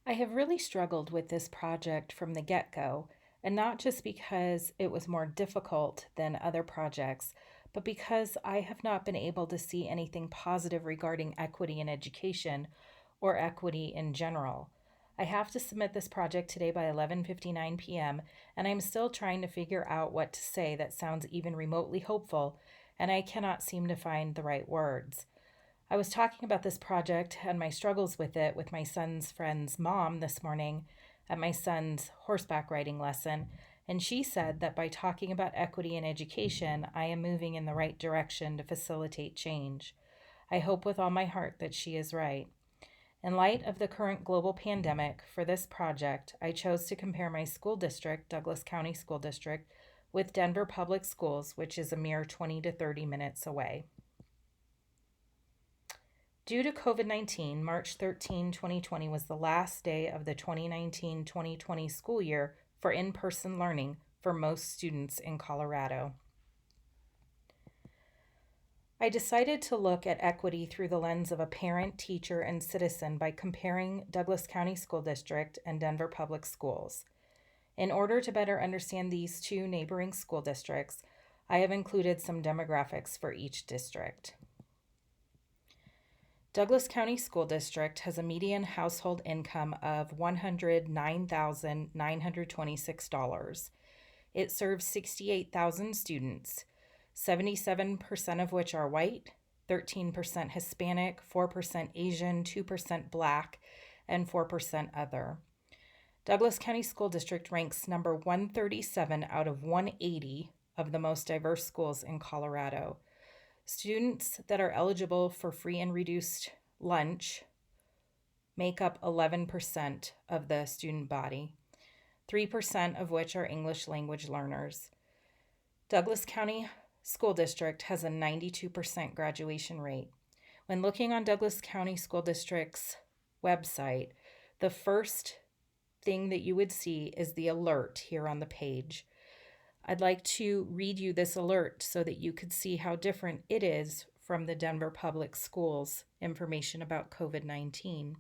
I have really struggled with this project from the get go, and not just because it was more difficult than other projects, but because I have not been able to see anything positive regarding equity in education or equity in general. I have to submit this project today by 11:59 p.m., and I'm still trying to figure out what to say that sounds even remotely hopeful, and I cannot seem to find the right words. I was talking about this project and my struggles with it with my son's friend's mom this morning at my son's horseback riding lesson, and she said that by talking about equity in education, I am moving in the right direction to facilitate change. I hope with all my heart that she is right. In light of the current global pandemic, for this project, I chose to compare my school district, Douglas County School District, with Denver Public Schools, which is a mere 20 to 30 minutes away. Due to COVID 19, March 13, 2020 was the last day of the 2019-2020 school year for in person learning for most students in Colorado. I decided to look at equity through the lens of a parent, teacher, and citizen by comparing Douglas County School District and Denver Public Schools. In order to better understand these two neighboring school districts, I have included some demographics for each district. Douglas County School District has a median household income of $109,926. It serves 68,000 students, 77% of which are white, 13% Hispanic, 4% Asian, 2% Black, and 4% other. Douglas County School District ranks number 137 out of 180 of the most diverse schools in Colorado. Students that are eligible for free and reduced lunch make up 11% of the student body, 3% of which are English language learners. Douglas County School District has a 92% graduation rate. When looking on Douglas County School District's website, the first thing that you would see is the alert here on the page. I'd like to read you this alert so that you could see how different it is from the Denver Public Schools information about COVID-19.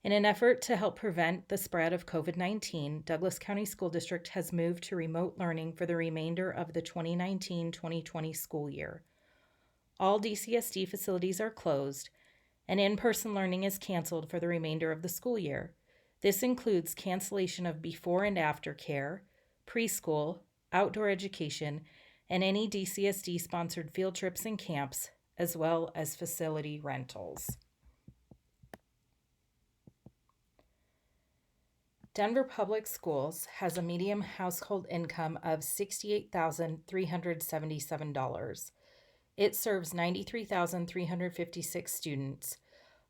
In an effort to help prevent the spread of COVID-19, Douglas County School District has moved to remote learning for the remainder of the 2019-2020 school year. All DCSD facilities are closed, and in-person learning is canceled for the remainder of the school year. This includes cancellation of before and after care, preschool, outdoor education, and any DCSD-sponsored field trips and camps, as well as facility rentals. Denver Public Schools has a median household income of $68,377. It serves 93,356 students,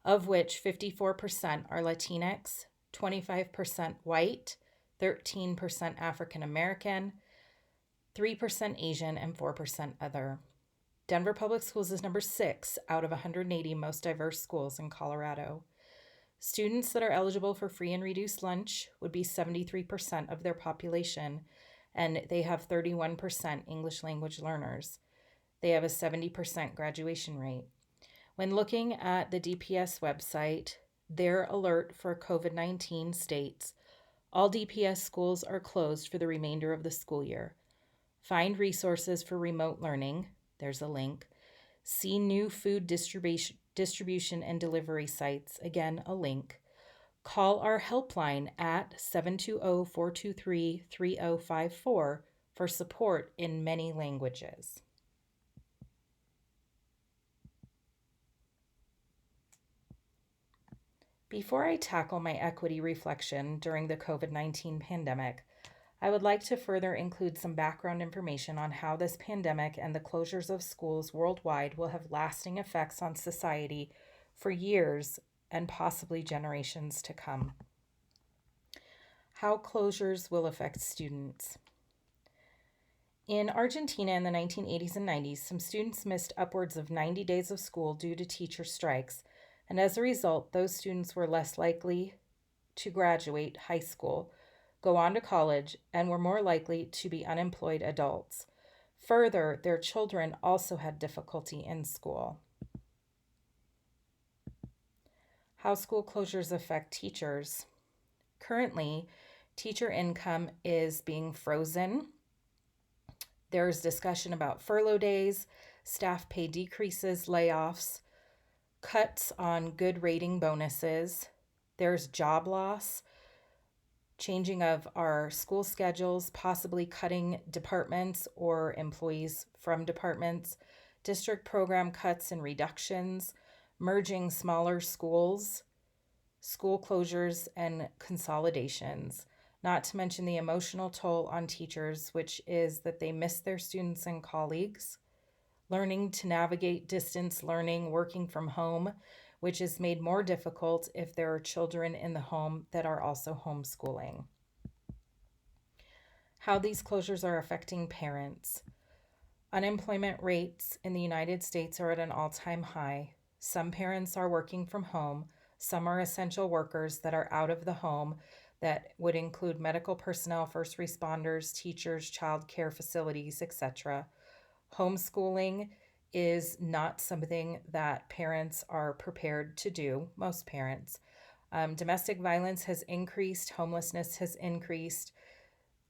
of which 54% are Latinx, 25% white, 13% African American, 3% Asian, and 4% other. Denver Public Schools is number 6 out of 180 most diverse schools in Colorado. Students that are eligible for free and reduced lunch would be 73% of their population, and they have 31% English language learners. They have a 70% graduation rate. When looking at the DPS website, their alert for COVID-19 states, all DPS schools are closed for the remainder of the school year. Find resources for remote learning. There's a link. See new food distribution and delivery sites. Again, a link. Call our helpline at 720-423-3054 for support in many languages. Before I tackle my equity reflection during the COVID-19 pandemic, I would like to further include some background information on how this pandemic and the closures of schools worldwide will have lasting effects on society for years and possibly generations to come. How closures will affect students. In Argentina in the 1980s and 90s, some students missed upwards of 90 days of school due to teacher strikes, and as a result, those students were less likely to graduate high school, go on to college, and were more likely to be unemployed adults. Further, their children also had difficulty in school. How school closures affect teachers. Currently, teacher income is being frozen. There's discussion about furlough days, staff pay decreases, layoffs, cuts on good rating bonuses. There's job loss, changing of our school schedules, possibly cutting departments or employees from departments, district program cuts and reductions, merging smaller schools, school closures and consolidations, not to mention the emotional toll on teachers, which is that they miss their students and colleagues, learning to navigate distance learning, working from home, which is made more difficult if there are children in the home that are also homeschooling. How these closures are affecting parents. Unemployment rates in the United States are at an all-time high. Some parents are working from home. Some are essential workers that are out of the home, that would include medical personnel, first responders, teachers, child care facilities, etc. Homeschooling is not something that parents are prepared to do, most parents. Domestic violence has increased, homelessness has increased.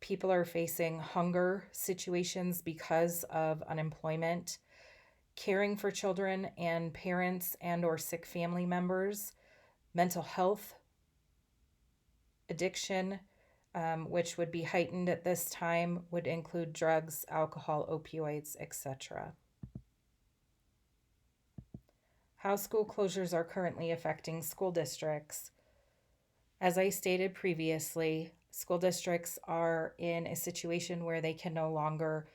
People are facing hunger situations because of unemployment. Caring for children and parents and or sick family members. Mental health, addiction, which would be heightened at this time, would include drugs, alcohol, opioids, etc. How school closures are currently affecting school districts. As I stated previously, school districts are in a situation where they can no longer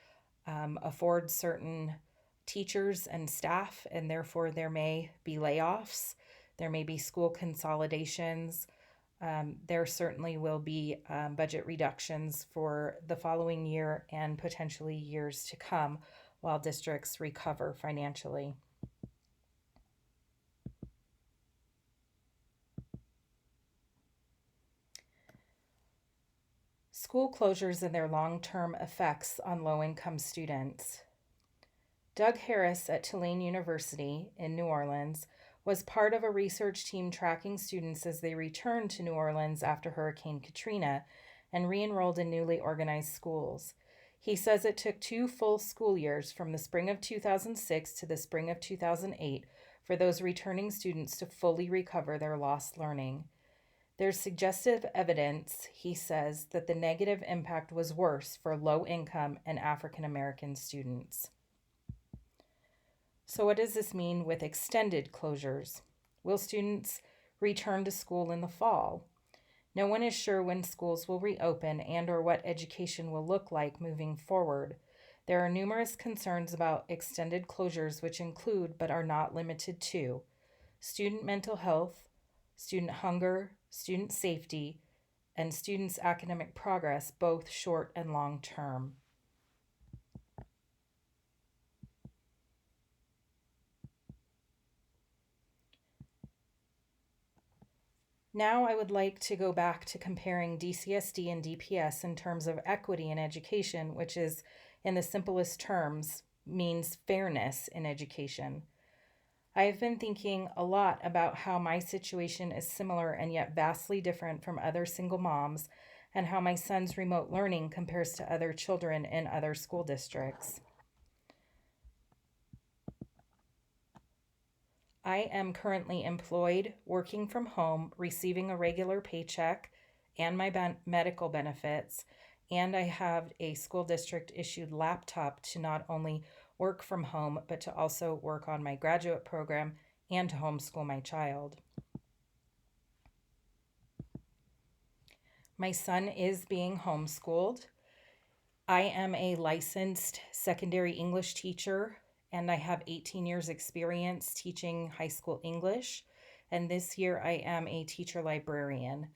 afford certain teachers and staff, and therefore there may be layoffs. There may be school consolidations. There certainly will be budget reductions for the following year and potentially years to come while districts recover financially. School closures and their long-term effects on low-income students. Doug Harris at Tulane University in New Orleans was part of a research team tracking students as they returned to New Orleans after Hurricane Katrina and re-enrolled in newly organized schools. He says it took 2 full school years from the spring of 2006 to the spring of 2008 for those returning students to fully recover their lost learning. There's suggestive evidence, he says, that the negative impact was worse for low-income and African American students. So what does this mean with extended closures? Will students return to school in the fall? No one is sure when schools will reopen and or what education will look like moving forward. There are numerous concerns about extended closures, which include but are not limited to student mental health, student hunger, student safety, and students' academic progress, both short and long term. Now I would like to go back to comparing DCSD and DPS in terms of equity in education, which is, in the simplest terms, means fairness in education. I have been thinking a lot about how my situation is similar and yet vastly different from other single moms, and how my son's remote learning compares to other children in other school districts. I am currently employed, working from home, receiving a regular paycheck and my medical benefits, and I have a school district issued laptop to not only work from home, but to also work on my graduate program and to homeschool my child. My son is being homeschooled. I am a licensed secondary English teacher, and I have 18 years experience teaching high school English, and this year I am a teacher librarian.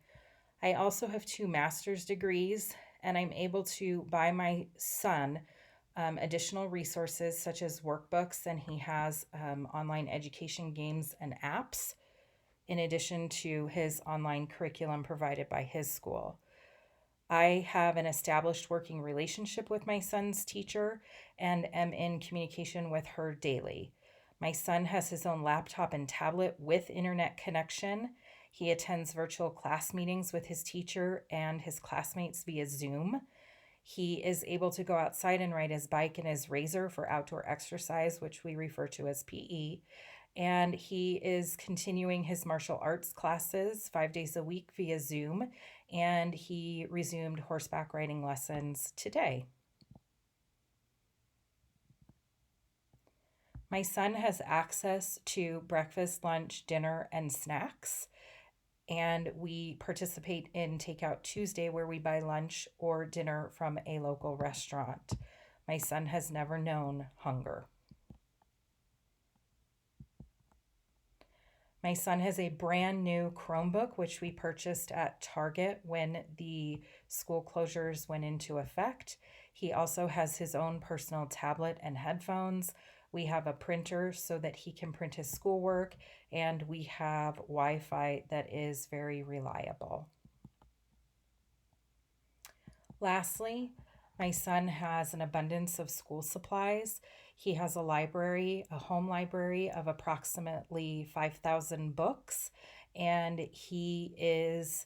I also have 2 master's degrees, and I'm able to buy my son additional resources such as workbooks, and he has online education games and apps in addition to his online curriculum provided by his school. I have an established working relationship with my son's teacher and am in communication with her daily. My son has his own laptop and tablet with internet connection. He attends virtual class meetings with his teacher and his classmates via Zoom. He is able to go outside and ride his bike and his razor for outdoor exercise, which we refer to as PE. And he is continuing his martial arts classes 5 days a week via Zoom. And he resumed horseback riding lessons today. My son has access to breakfast, lunch, dinner, and snacks. And we participate in Takeout Tuesday, where we buy lunch or dinner from a local restaurant. My son has never known hunger. My son has a brand new Chromebook, which we purchased at Target when the school closures went into effect. He also has his own personal tablet and headphones. We have a printer so that he can print his schoolwork, and we have Wi-Fi that is very reliable. Lastly, my son has an abundance of school supplies. He has a library, a home library of approximately 5,000 books, and he is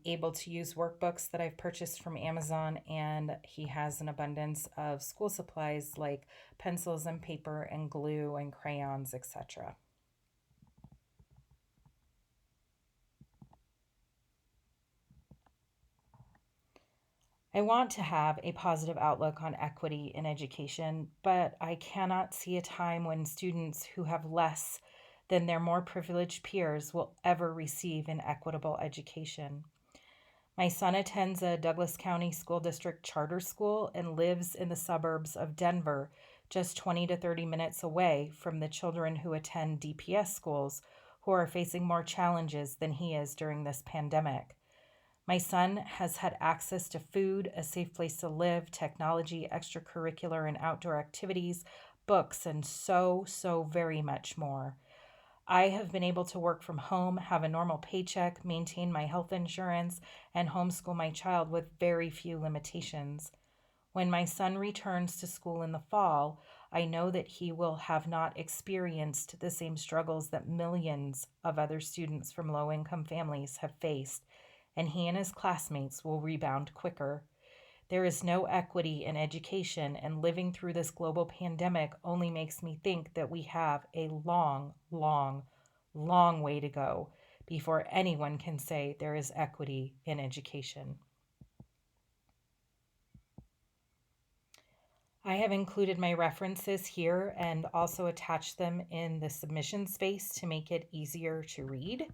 able to use workbooks that I've purchased from Amazon, and he has an abundance of school supplies like pencils and paper and glue and crayons, etc. I want to have a positive outlook on equity in education, but I cannot see a time when students who have less than their more privileged peers will ever receive an equitable education. My son attends a Douglas County School District charter school and lives in the suburbs of Denver, just 20 to 30 minutes away from the children who attend DPS schools who are facing more challenges than he is during this pandemic. My son has had access to food, a safe place to live, technology, extracurricular and outdoor activities, books, and so very much more. I have been able to work from home, have a normal paycheck, maintain my health insurance, and homeschool my child with very few limitations. When my son returns to school in the fall, I know that he will have not experienced the same struggles that millions of other students from low income families have faced, and he and his classmates will rebound quicker. There is no equity in education, and living through this global pandemic only makes me think that we have a long way to go before anyone can say there is equity in education. I have included my references here and also attached them in the submission space to make it easier to read.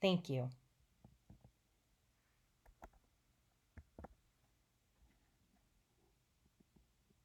Thank you.